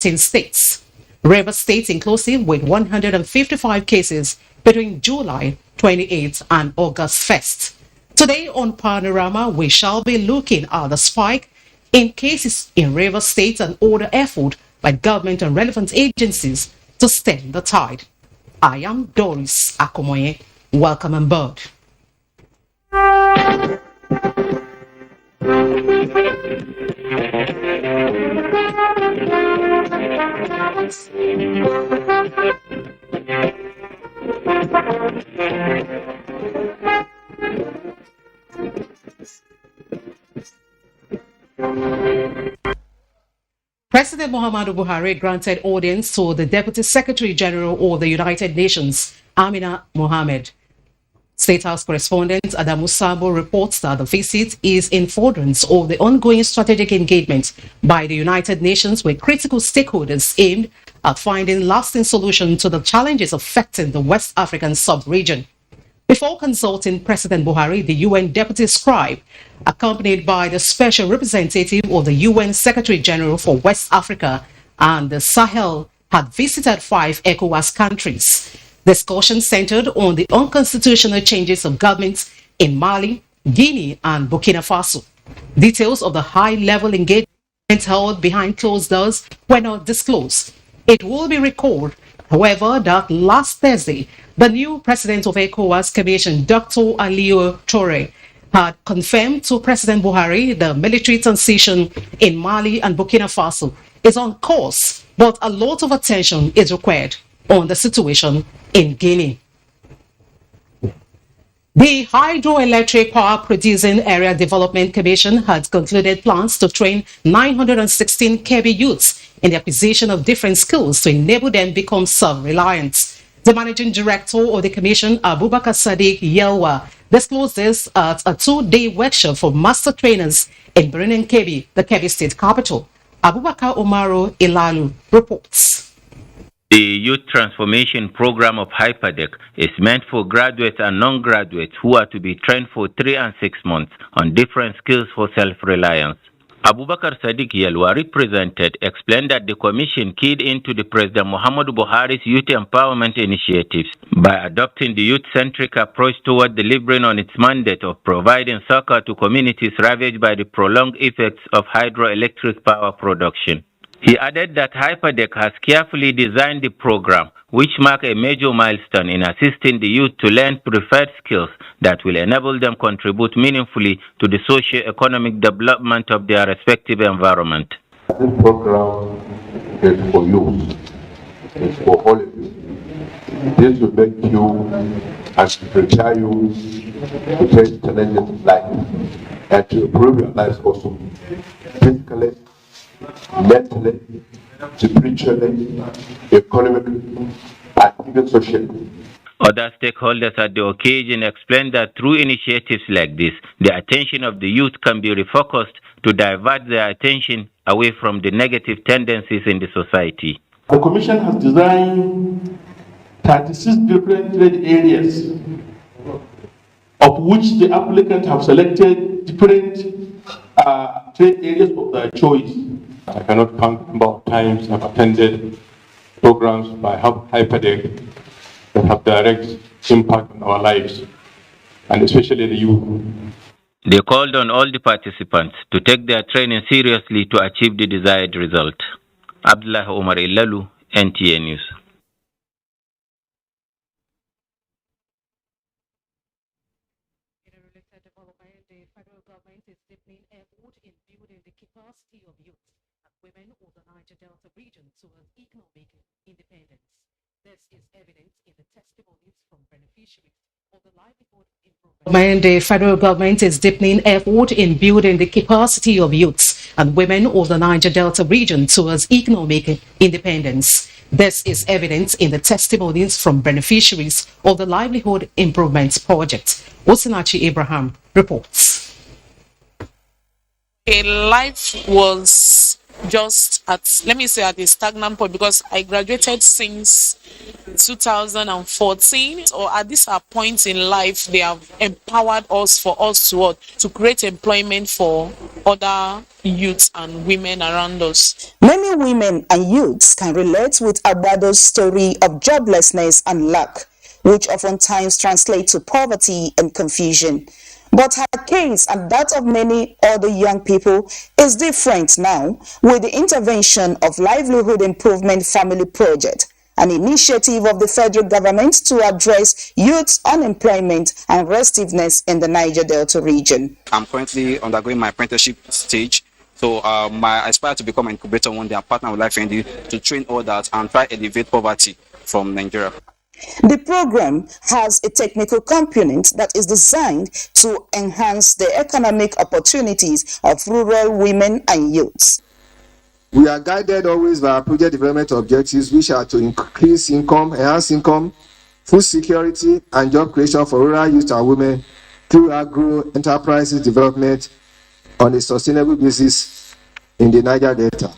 16 states. Rivers State inclusive with 155 cases between July 28th and August 1st. Today on Panorama, we shall be looking at the spike in cases in Rivers State and order effort by government and relevant agencies to stem the tide. I am Doris Akomoye. Welcome on board. President Muhammadu Buhari granted audience to the Deputy Secretary General of the United Nations, Amina Mohammed. State House correspondent Adamu Sabo reports that the visit is in furtherance of the ongoing strategic engagement by the United Nations with critical stakeholders aimed at finding lasting solutions to the challenges affecting the West African sub-region. Before consulting President Buhari, the UN Deputy Scribe, accompanied by the Special Representative of the UN Secretary General for West Africa and the Sahel, had visited 5 ECOWAS countries. Discussion centered on the unconstitutional changes of governments in Mali, Guinea, and Burkina Faso. Details of the high-level engagement held behind closed doors were not disclosed. It will be recalled, however, that last Thursday, the new president of ECOWAS Commission, Dr. Aliou Toure, had confirmed to President Buhari the military transition in Mali and Burkina Faso is on course, but a lot of attention is required on the situation in Guinea. The Hydroelectric Power Producing Area Development Commission has concluded plans to train 916 Kebbi youths in the acquisition of different skills to enable them become self-reliant. The managing director of the commission, Abubakar Sadiq Yelwa, disclosed this at a 2-day workshop for master trainers in Birnin Kebbi, the Kebbi state capital. Abubakar Umaru Ilalu reports. The Youth Transformation Program of Hyperdeck is meant for graduates and non-graduates who are to be trained for 3 and 6 months on different skills for self-reliance. Abubakar Sadiq Yelwa, represented, explained that the commission keyed into the President Muhammadu Buhari's youth empowerment initiatives by adopting the youth-centric approach toward delivering on its mandate of providing succor to communities ravaged by the prolonged effects of hydroelectric power production. He added that Hyperdeck has carefully designed the program, which mark a major milestone in assisting the youth to learn preferred skills that will enable them contribute meaningfully to the socio-economic development of their respective environment. This program is for youth. It's for all of you. This will make you and prepare you to face challenges in life and to improve your lives also physically, mentally, spiritually, economically, and even socially. Other stakeholders at the occasion explained that through initiatives like this, the attention of the youth can be refocused to divert their attention away from the negative tendencies in the society. The Commission has designed 36 different trade areas, of which the applicants have selected different trade areas of their choice. I cannot count the number of times I've attended programs by Hyperdeck that have direct impact on our lives, and especially the youth. They called on all the participants to take their training seriously to achieve the desired result. Abdullah Omar Ilalu, NTA News. The federal government is deepening effort in building the capacity of youth and women of the Niger Delta region towards economic independence. This is evident in the testimonies from beneficiaries of the livelihood improvement. The federal government is deepening effort in building the capacity of youths and women of the Niger Delta region towards economic independence. This is evident in the testimonies from beneficiaries of the Livelihood Improvement Project. Osinachi Abraham reports. Life was just at, let me say, at a stagnant point, because I graduated since 2014, or at this point in life they have empowered us for us to what? To create employment for other youths and women around us. Many women and youths can relate with Agbado's story of joblessness and lack, which oftentimes translate to poverty and confusion. But her case and that of many other young people is different now with the intervention of Livelihood Improvement Family Project, an initiative of the federal government to address youth unemployment and restiveness in the Niger Delta region. I'm currently undergoing my apprenticeship stage. So I aspire to become an incubator one day and partner with Life ND to train others and try to elevate poverty from Nigeria. The program has a technical component that is designed to enhance the economic opportunities of rural women and youths. We are guided always by our project development objectives, which are to increase income, enhance income, food security, and job creation for rural youth and women through agro enterprises development on a sustainable basis in the Niger Delta.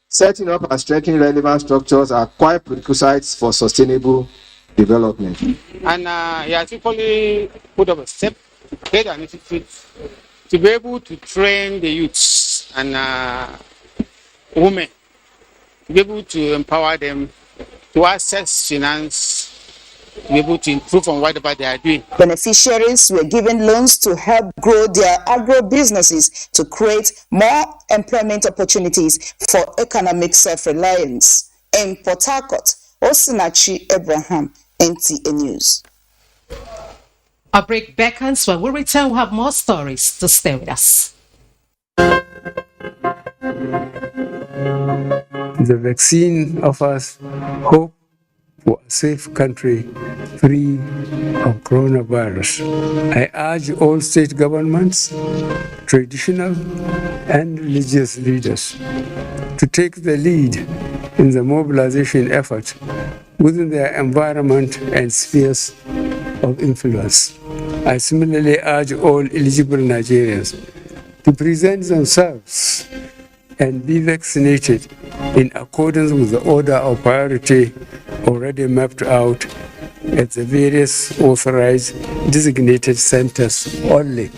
Setting up and strengthening relevant structures are quite prerequisites for sustainable development. And he has equally put up a step, great initiative to be able to train the youths and women, to be able to empower them to access finance, to be able to improve on whatever they are doing. Beneficiaries were given loans to help grow their agro businesses to create more employment opportunities for economic self-reliance. In Port Harcourt, Osinachi Abraham, NTA News. A break beckons. When we return, we'll have more stories to stay with us. The vaccine offers hope for a safe country free of coronavirus. I urge all state governments, traditional and religious leaders to take the lead in the mobilization effort within their environment and spheres of influence. I similarly urge all eligible Nigerians to present themselves and be vaccinated in accordance with the order of priority already mapped out at the various authorized designated centers only.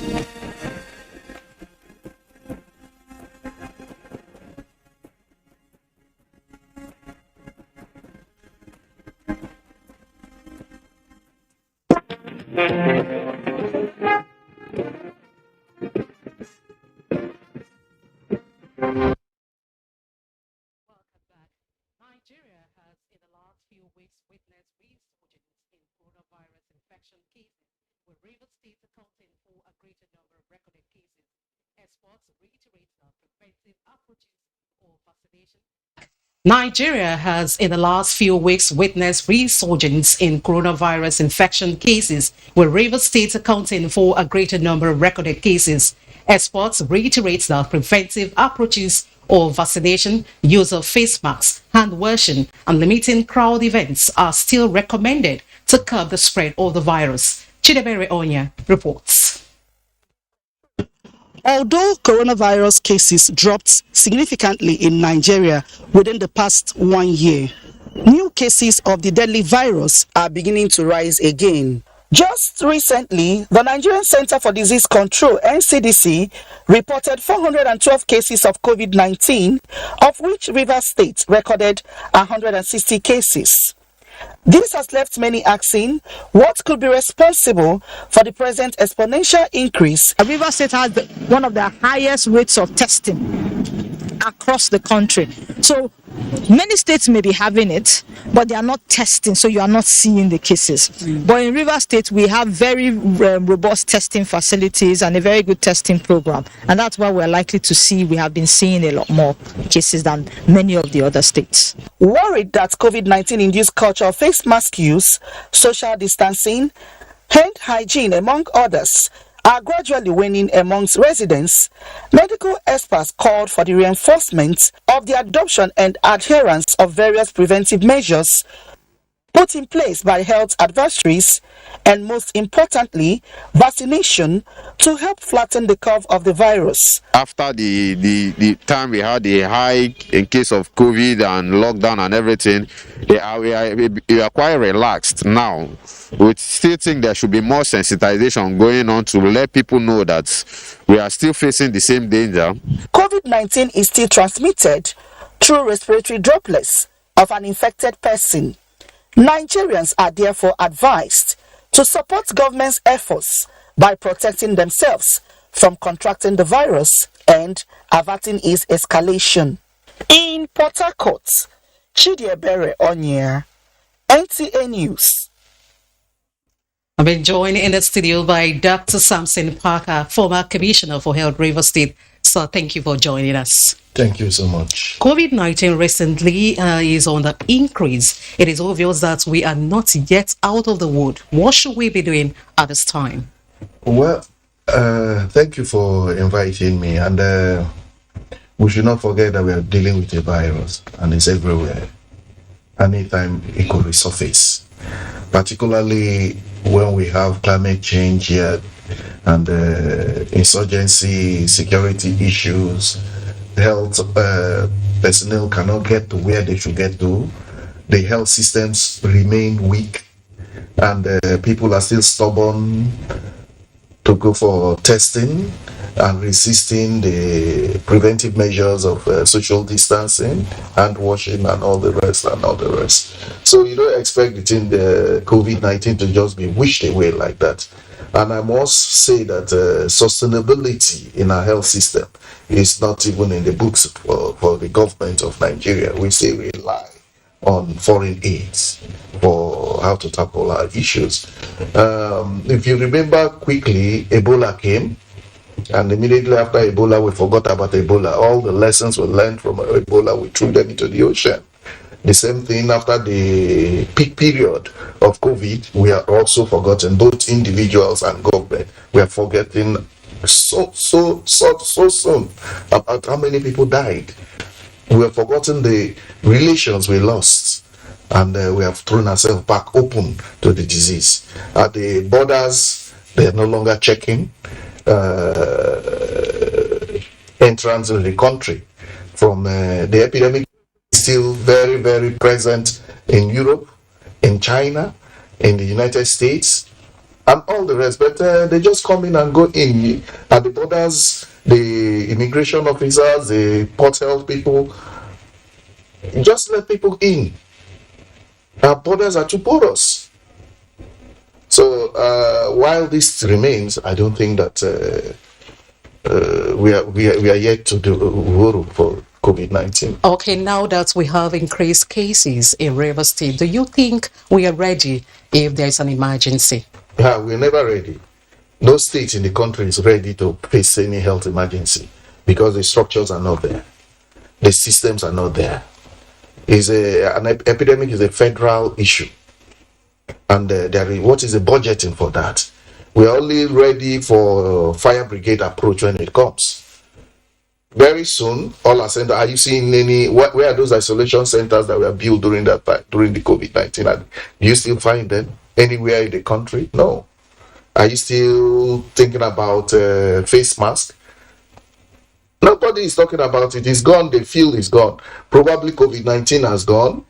Nigeria has in the last few weeks witnessed resurgence in coronavirus infection cases, with Rivers State accounting for a greater number of recorded cases. Experts reiterate that preventive approaches or vaccination. Nigeria has in the last few weeks witnessed resurgence in coronavirus infection cases, with Rivers State accounting for a greater number of recorded cases. Experts reiterate that preventive approaches or vaccination, use of face masks, hand washing, and limiting crowd events are still recommended to curb the spread of the virus. Chidebere Onya reports. Although coronavirus cases dropped significantly in Nigeria within the past 1 year, new cases of the deadly virus are beginning to rise again. Just recently, the Nigerian Center for Disease Control, NCDC, reported 412 cases of COVID-19, of which Rivers State recorded 160 cases. This has left many asking what could be responsible for the present exponential increase. Rivers State has one of the highest rates of testing across the country. So many states may be having it, but they are not testing, so you are not seeing the cases. But in Rivers State, we have very robust testing facilities and a very good testing program. And that's why we're likely to see, we have been seeing a lot more cases than many of the other states. Worried that COVID-19 induced culture of face mask use, social distancing, hand hygiene, among others, are gradually waning amongst residents, medical experts called for the reinforcement of the adoption and adherence of various preventive measures. put in place by health advisories, and most importantly, vaccination to help flatten the curve of the virus. After the time we had the hike in case of COVID and lockdown and everything, we are quite relaxed now. We still think there should be more sensitization going on to let people know that we are still facing the same danger. COVID-19 is still transmitted through respiratory droplets of an infected person. Nigerians are therefore advised to support government's efforts by protecting themselves from contracting the virus and averting its escalation. In Port Harcourt, Chidiebere Onyea, NTA News. I've been joined in the studio by Dr. Samson Parker, former Commissioner for Health, Rivers State. So thank you for joining us. Thank you so much. COVID-19 recently is on the increase. It is obvious that we are not yet out of the wood. What should we be doing at this time? Well, thank you for inviting me. And we should not forget that we are dealing with a virus and it's everywhere. Anytime it could resurface, particularly when we have climate change here and insurgency, security issues, health personnel cannot get to where they should get to. The health systems remain weak and people are still stubborn to go for testing and resisting the preventive measures of social distancing, hand washing and all the rest. So you don't expect the COVID-19 to just be wished away like that. And I must say that sustainability in our health system is not even in the books for the government of Nigeria. We still rely on foreign aids for how to tackle our issues. If you remember quickly, Ebola came, and immediately after Ebola, we forgot about Ebola. All the lessons we learned from Ebola, we threw them into the ocean. The same thing after the peak period of COVID, we are also forgotten, both individuals and government. We are forgetting so soon about how many people died. We have forgotten the relations we lost, and we have thrown ourselves back open to the disease. At the borders, they are no longer checking entrance in the country. From the epidemic is still very, very present in Europe, in China, in the United States, and all the rest. But they just come in and go in. At the borders, the immigration officers, the port health people, just let people in. Our borders are too porous. So while this remains, I don't think that we are yet to do Uhuru for COVID-19. Okay, now that we have increased cases in Rivers State, do you think we are ready if there is an emergency? Yeah, we're never ready. No state in the country is ready to face any health emergency because the structures are not there. The systems are not there. An epidemic is a federal issue. And what is the budgeting for that? We are only ready for fire brigade approach when it comes. Very soon, all our centers, are you seeing where are those isolation centers that were built during that time, during the COVID-19? And do you still find them anywhere in the country? No. Are you still thinking about face mask? Nobody is talking about it. It's gone. The field is gone. Probably COVID-19 has gone.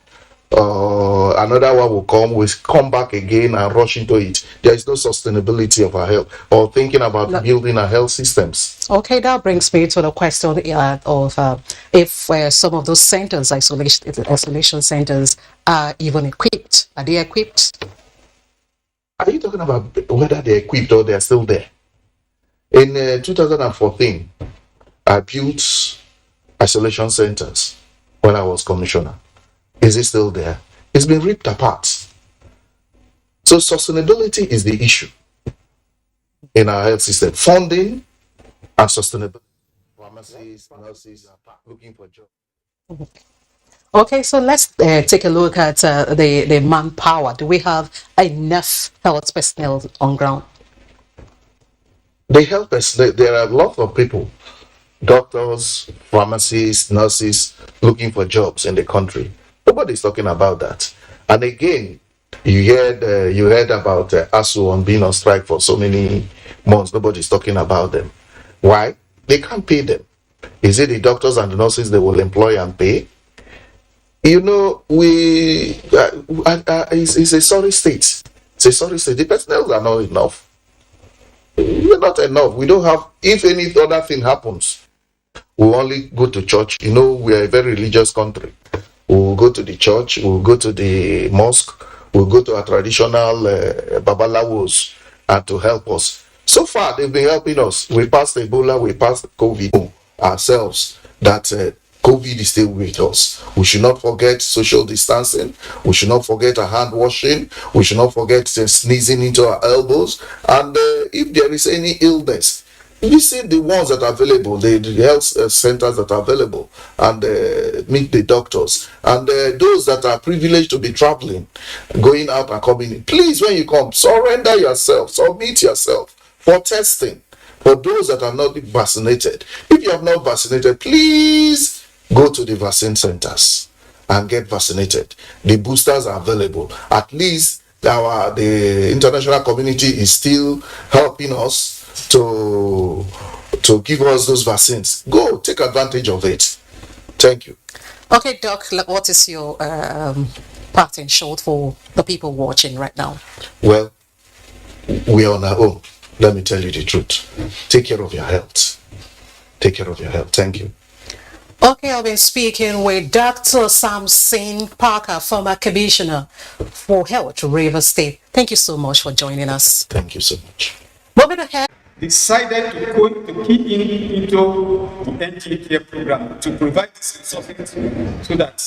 Another one will come. We'll come back again and rush into it. There is no sustainability of our health or thinking about building our health systems. Okay, that brings me to the question of if some of those centers, isolation centers, are even equipped. Are they equipped? Are you talking about whether they're equipped or they're still there? In 2014, I built isolation centers when I was commissioner. Is it still there? It's been ripped apart. So sustainability is the issue in our health system. Funding and sustainability. Pharmacies, nurses are looking for jobs. Okay, so let's take a look at the manpower. Do we have enough health personnel on ground? The health personnel, there are a lot of people, doctors, pharmacists, nurses, looking for jobs in the country. Nobody's talking about that. And again, You heard about ASU on being on strike for so many months. Nobody's talking about them. Why? They can't pay them. Is it the doctors and the nurses they will employ and pay? You know, it's a sorry state. It's a sorry state. The personnel are not enough. We're not enough. We don't have, if any other thing happens, we'll only go to church. You know, we are a very religious country. We'll go to the church, we'll go to the mosque, we'll go to our traditional babalawos to help us. So far, they've been helping us. We passed Ebola, we passed COVID ourselves, that COVID is still with us. We should not forget social distancing. We should not forget hand washing. We should not forget sneezing into our elbows. And if there is any illness, you see the ones that are available, the health centers that are available, and meet the doctors. And those that are privileged to be traveling, going out and coming in, please, when you come, surrender yourself, submit yourself for testing. For those that are not vaccinated, if you have not vaccinated, please go to the vaccine centers and get vaccinated. The boosters are available. At least the international community is still helping us to give us those vaccines. Go take advantage of it. Thank you. Okay, Doc, what is your part in short for the people watching right now? Well, we are on our own. Let me tell you the truth. Take care of your health. Take care of your health. Thank you. Okay, I've been speaking with Dr. Samson Parker, former commissioner for health, Rivers State. Thank you so much for joining us. Thank you so much. Moving ahead. Decided to key in into the NTA program to provide this resources so that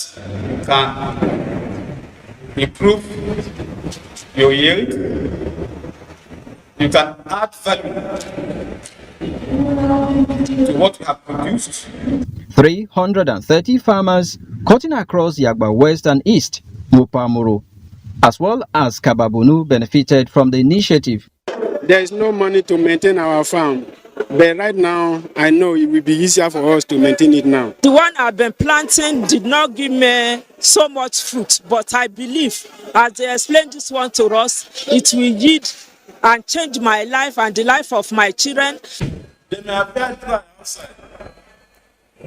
you can improve your yield, you can add value to what you have produced. 330 farmers cutting across Yagba West and East, Mupamuro, as well as Kababunu benefited from the initiative. There is no money to maintain our farm, but right now I know it will be easier for us to maintain it now. The one I've been planting did not give me so much fruit, but I believe as they explained this one to us, it will yield and change my life and the life of my children. They may appear dry outside,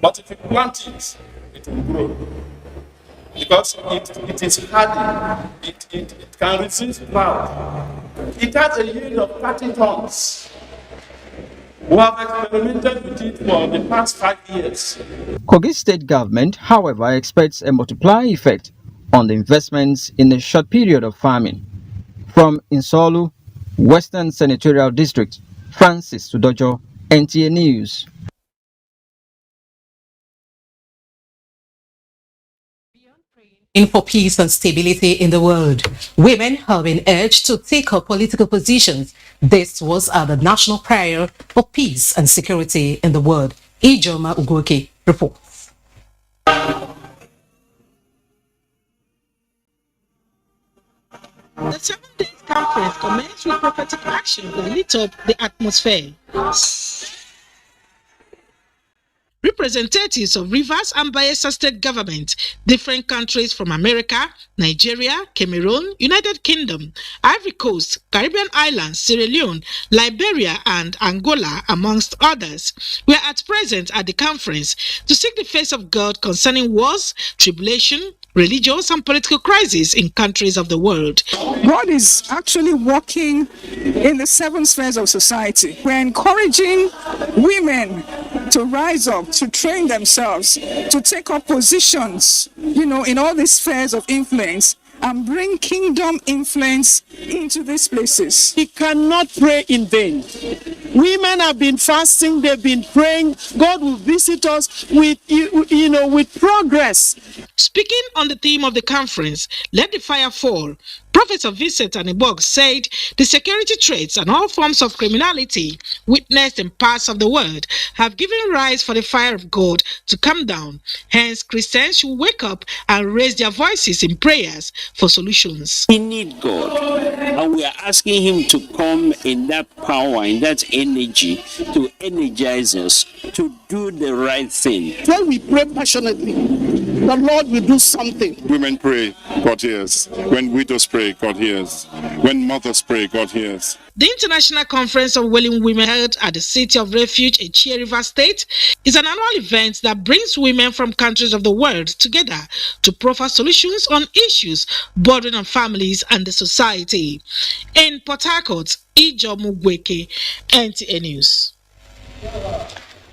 but if you plant it, it will grow. Because it is hardy, it can resist drought. It has a yield of 30 tons. We have experimented with it for the past 5 years. Kogi State government, however, expects a multiplier effect on the investments in a short period of farming. From Insolu, Western Senatorial District, Francis Sudojo, NTA News. For peace and stability in the world, women have been urged to take up political positions. This was at the National Prayer for Peace and Security in the World. Ijoma Ugoke reports. The 7 days conference commenced with prophetic action that lit up the atmosphere. Representatives of Rivers and Bayelsa state government, different countries from America, Nigeria, Cameroon, United Kingdom, Ivory Coast, Caribbean islands, Sierra Leone, Liberia and Angola, amongst others, were at present at the conference to seek the face of God concerning wars, tribulation, religious and political crises in countries of the world. God is actually working in the 7 spheres of society. We're encouraging women to rise up, to train themselves, to take up positions, in all these spheres of influence and bring kingdom influence into these places. We cannot pray in vain. Women have been fasting, they've been praying. God will visit us with progress. Speaking on the theme of the conference, Let the Fire Fall, Professor Vincent Anibog said the security threats and all forms of criminality witnessed in parts of the world have given rise for the fire of God to come down. Hence, Christians should wake up and raise their voices in prayers for solutions. We need God, and we are asking Him to come in that power, in that energy, to energize us to do the right thing. When we pray passionately, the Lord will do something. Women pray, God hears. When widows pray, God hears. When mothers pray, God hears. The International Conference of Willing Women held at the City of Refuge in Chia River State is an annual event that brings women from countries of the world together to proffer solutions on issues bordering on families and the society. In Port Harcourt, Ijo Mugweke, NTA News.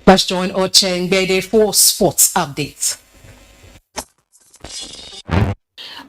Let's join Ocheng Bede for sports updates.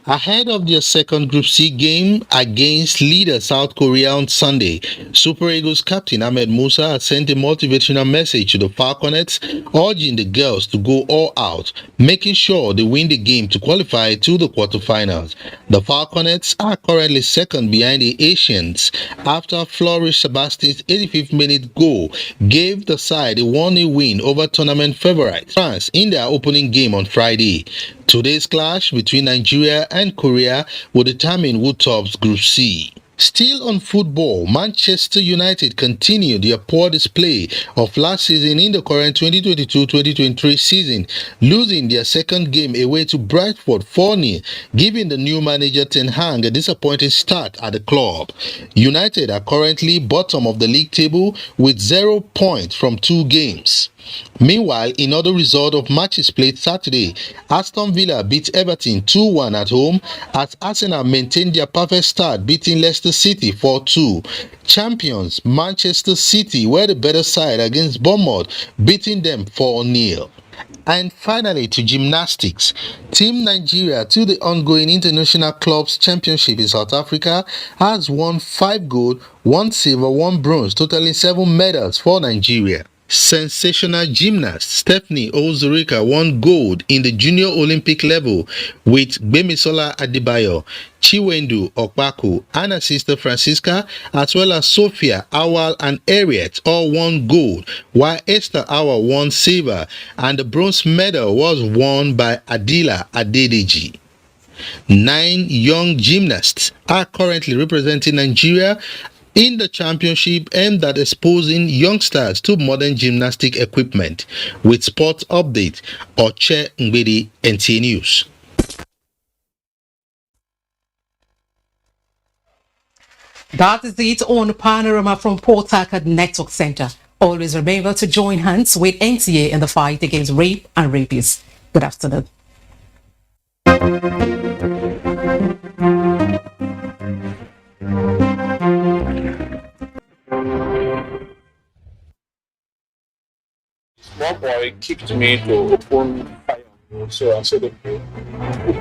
Ahead of their second Group C game against leader South Korea on Sunday, Super Eagles captain Ahmed Musa has sent a motivational message to the Falconets, urging the girls to go all out, making sure they win the game to qualify to the quarterfinals. The Falconets are currently second behind the Asians after Flourish Sebastian's 85th minute goal gave the side a 1-0 win over tournament favourites France in their opening game on Friday. Today's clash between Nigeria and Korea will determine who tops Group C. Still on football, Manchester United continued their poor display of last season in the current 2022-2023 season, losing their second game away to Brentford 4-0, giving the new manager Ten Hag a disappointing start at the club. United are currently bottom of the league table with 0 points from 2 games. Meanwhile, in other result of matches played Saturday, Aston Villa beat Everton 2-1 at home as Arsenal maintained their perfect start, beating Leicester City 4-2. Champions Manchester City were the better side against Bournemouth, beating them 4-0. And finally, to gymnastics. Team Nigeria, to the ongoing International Clubs Championship in South Africa, has won 5 gold, 1 silver, 1 bronze, totaling 7 medals for Nigeria. Sensational gymnast Stephanie Ozurika won gold in the junior Olympic level with Gbemisola Adebayo, Chiwendu Okpaku, and her sister Francisca, as well as Sophia, Awal, and Harriet all won gold, while Esther Awal won silver, and the bronze medal was won by Adila Adedeji. 9 young gymnasts are currently representing Nigeria in the championship aimed at exposing youngsters to modern gymnastic equipment. With sports update, Oche Ngbedi, NTA News. That is it on Panorama from Port Harcourt Network Center. Always remember to join hands with NTA in the fight against rape and rapists. Good afternoon. Small boy kicked me to open fire. So I said, okay, you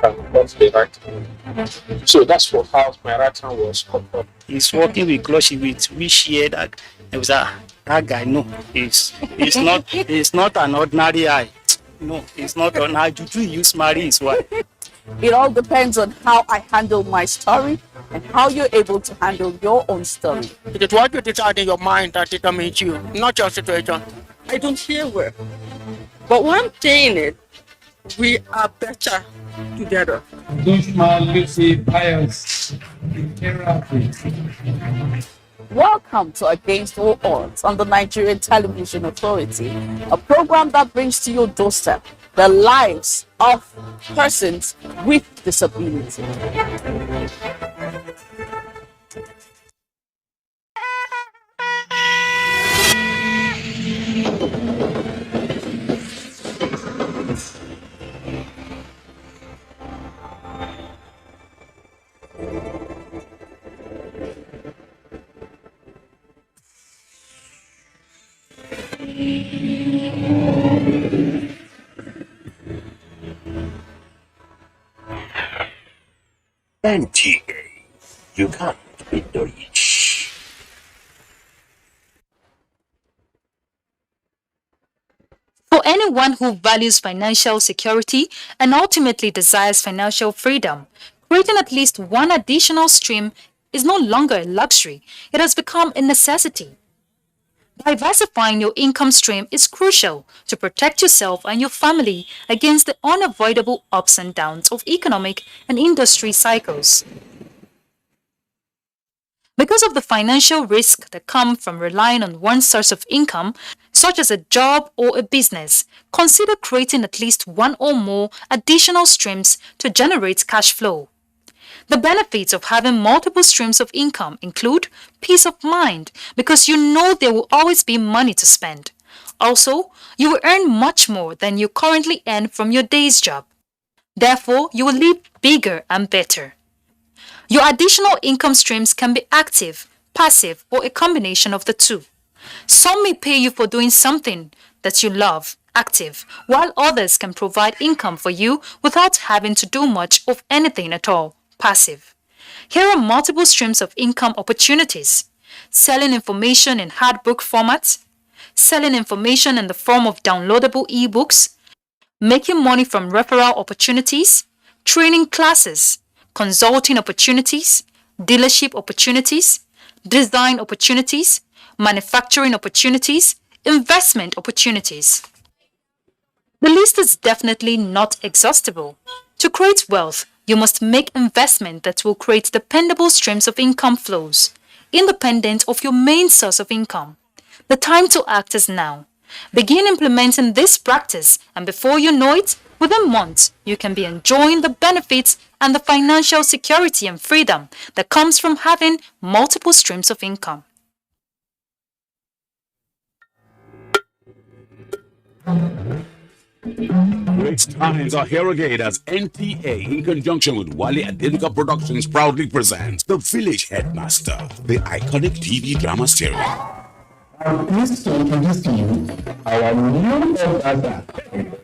can cut the right hand. So that's what how my right hand was cut up. He's working with close with which here that it was that guy. No, it's not an ordinary eye. No, it's not an eye. Juju use marry his wife. It all depends on how I handle my story and how you're able to handle your own story. It is what you decide in your mind that determines you, not your situation. I don't hear well. But one thing is, we are better together. Welcome to Against All Odds on the Nigerian Television Authority, a program that brings to your doorstep the lives of persons with disability. NTA, you can't beat the rich. For anyone who values financial security and ultimately desires financial freedom, creating at least one additional stream is no longer a luxury, it has become a necessity. Diversifying your income stream is crucial to protect yourself and your family against the unavoidable ups and downs of economic and industry cycles. Because of the financial risk that come from relying on one source of income, such as a job or a business, consider creating at least one or more additional streams to generate cash flow. The benefits of having multiple streams of income include peace of mind because you know there will always be money to spend. Also, you will earn much more than you currently earn from your day's job. Therefore, you will live bigger and better. Your additional income streams can be active, passive, or a combination of the two. Some may pay you for doing something that you love, active, while others can provide income for you without having to do much of anything at all, passive. Here are multiple streams of income opportunities: selling information in hard book format, selling information in the form of downloadable ebooks, making money from referral opportunities, training classes, consulting opportunities, dealership opportunities, design opportunities, manufacturing opportunities, investment opportunities. The list is definitely not exhaustible. To create wealth, you must make investment that will create dependable streams of income flows, independent of your main source of income. The time to act is now. Begin implementing this practice, and before you know it, within months, you can be enjoying the benefits and the financial security and freedom that comes from having multiple streams of income. Great times are here again as NTA, in conjunction with Wale Adelika Productions, proudly presents The Village Headmaster, the iconic TV drama series. I'm pleased to introduce to you our new headmaster.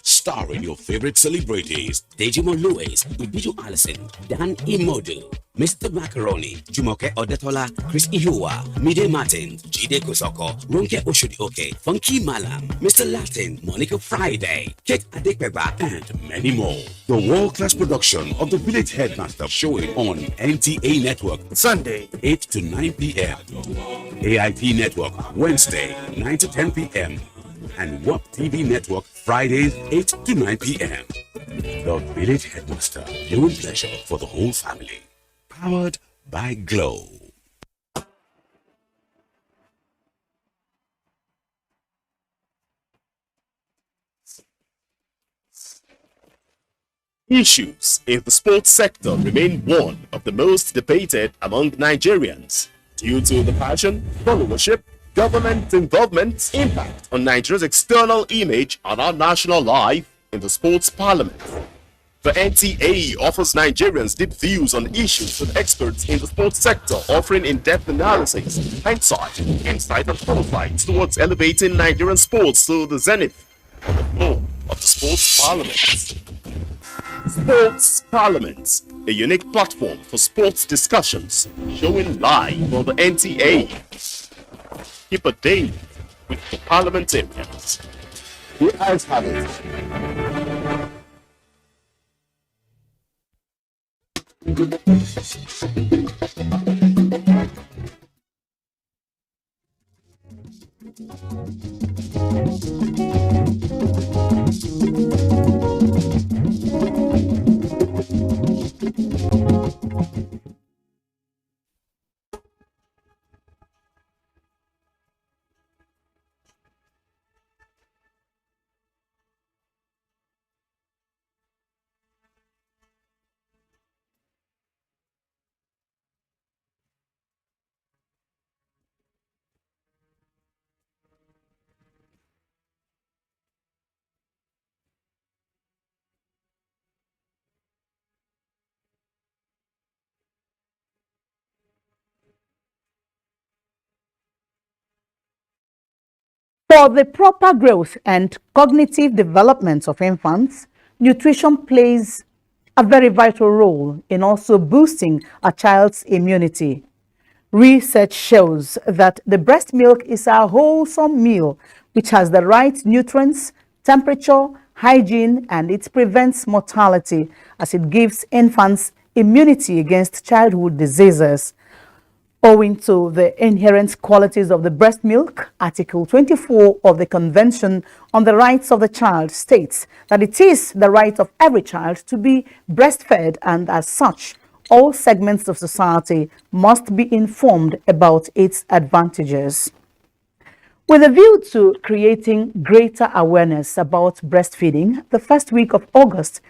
Starring your favorite celebrities: Dejimo Lewis, Ibijo Allison, Dan Imodu, Mr. Macaroni, Jumoke Odetola, Chris Ihuwa, Mide Martin, Jide Kosoko, Ronke Oshudioke, Funky Malam, Mr. Latin, Monica Friday, Kate Adekbeba, and many more. The world-class production of The Village Headmaster, showing on NTA Network Sunday 8 to 9 p.m. AIT Network Wednesday 9 to 10 p.m. and WAP TV Network Fridays 8 to 9 p.m. The Village Headmaster, viewing pleasure for the whole family. Powered by Glow. Issues in the sports sector remain one of the most debated among Nigerians due to the passion, followership, government involvement, impact on Nigeria's external image and our national life in the sports parliament. The NTA offers Nigerians deep views on issues with experts in the sports sector, offering in-depth analysis, hindsight, insight, and foresight towards elevating Nigerian sports to the zenith on the floor of the sports parliament. Sports Parliament, a unique platform for sports discussions, showing live on the NTA. Keep a date with the parliamentarians. Who else have it? For the proper growth and cognitive development of infants, nutrition plays a very vital role in also boosting a child's immunity. Research shows that the breast milk is a wholesome meal which has the right nutrients, temperature, hygiene, and it prevents mortality as it gives infants immunity against childhood diseases. Owing to the inherent qualities of the breast milk, Article 24 of the Convention on the Rights of the Child states that it is the right of every child to be breastfed, and as such, all segments of society must be informed about its advantages. With a view to creating greater awareness about breastfeeding, the first week of August